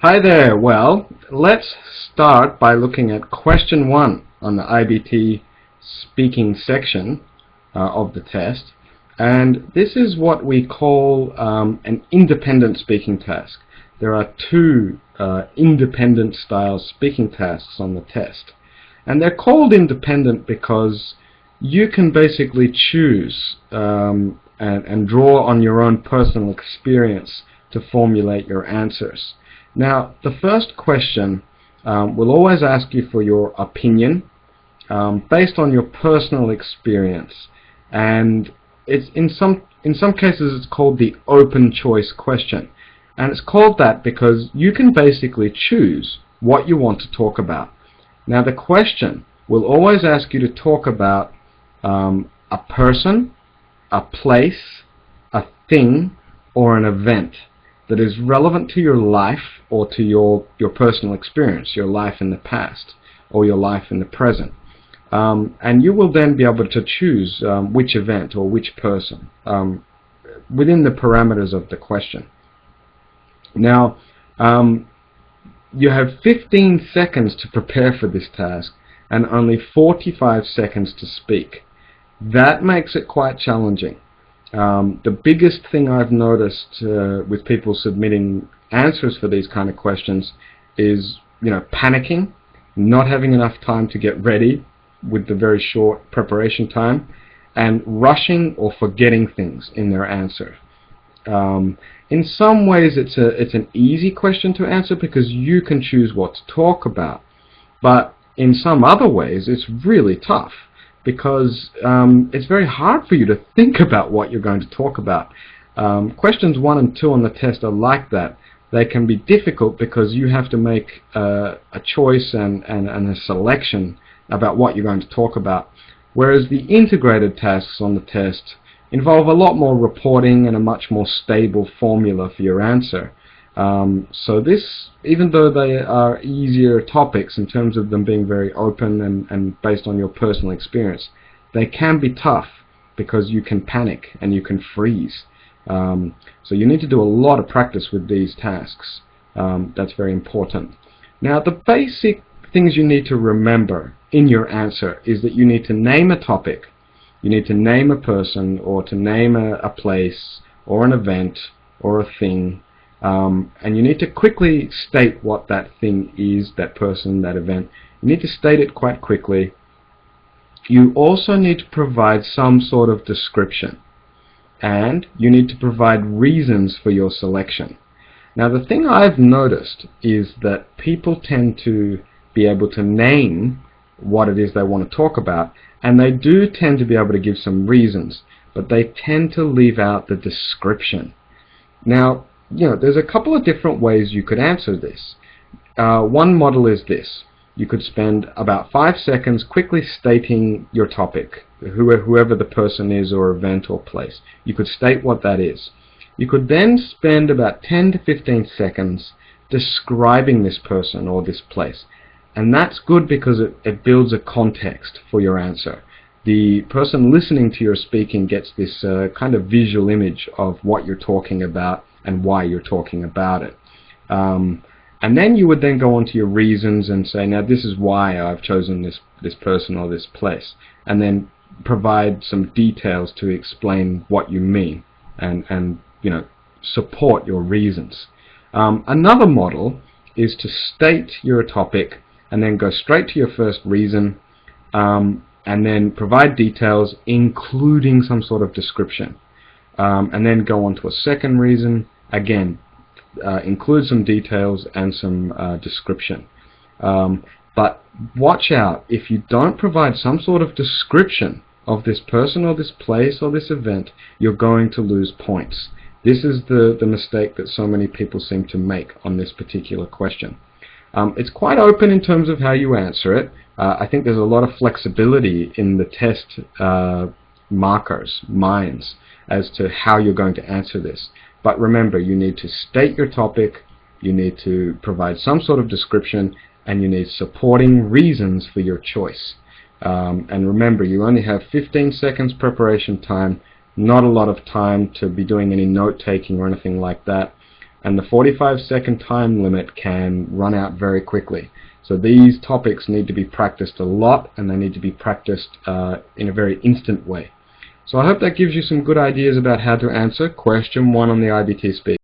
Hi there. Well, let's start by looking at question 1 on the iBT speaking section of the test. And this is what we call an independent speaking task. There are two independent style speaking tasks on the test. And they're called independent because you can basically choose and draw on your own personal experience to formulate your answers. Now, the first question will always ask you for your opinion based on your personal experience, and it's in some cases it's called the open choice question, and it's called that because you can basically choose what you want to talk about. Now, the question will always ask you to talk about a person, a place, a thing, or an event that is relevant to your life or to your personal experience, your life in the past or your life in the present. And you will then be able to choose which event or which person within the parameters of the question. Now, you have 15 seconds to prepare for this task and only 45 seconds to speak. That makes it quite challenging. The biggest thing I've noticed with people submitting answers for these kind of questions is, panicking, not having enough time to get ready with the very short preparation time, and rushing or forgetting things in their answer. In some ways it's an easy question to answer because you can choose what to talk about, but in some other ways it's really tough, because it's very hard for you to think about what you're going to talk about. Questions 1 and 2 on the test are like that. They can be difficult because you have to make a choice and a selection about what you're going to talk about, whereas the integrated tasks on the test involve a lot more reporting and a much more stable formula for your answer. So this, even though they are easier topics in terms of them being very open and based on your personal experience, they can be tough because you can panic and you can freeze. So you need to do a lot of practice with these tasks. That's very important. Now, the basic things you need to remember in your answer is that you need to name a topic, you need to name a person, or to name a place or an event or a thing. And you need to quickly state what that thing is, that person, that event. You need to state it quite quickly. You also need to provide some sort of description, and you need to provide reasons for your selection. Now, the thing I've noticed is that people tend to be able to name what it is they want to talk about, and they do tend to be able to give some reasons, but they tend to leave out the description. Now, there's a couple of different ways you could answer this. One model is this. You could spend about 5 seconds quickly stating your topic, whoever the person is or event or place. You could state what that is. You could then spend about 10 to 15 seconds describing this person or this place. And that's good because it builds a context for your answer. The person listening to your speaking gets this kind of visual image of what you're talking about and why you're talking about it. And then you would then go on to your reasons and say, now this is why I've chosen this person or this place, and then provide some details to explain what you mean and support your reasons. Another model is to state your topic and then go straight to your first reason, and then provide details including some sort of description, and then go on to a second reason. Again, include some details and some description. But watch out, if you don't provide some sort of description of this person or this place or this event, you're going to lose points. This is the mistake that so many people seem to make on this particular question. It's quite open in terms of how you answer it. I think there's a lot of flexibility in the test minds as to how you're going to answer this. But remember, you need to state your topic, you need to provide some sort of description, and you need supporting reasons for your choice. And remember, you only have 15 seconds preparation time, not a lot of time to be doing any note-taking or anything like that. and the 45-second time limit can run out very quickly. So these topics need to be practiced a lot, and they need to be practiced in a very instant way. So I hope that gives you some good ideas about how to answer question 1 on the iBT Speak.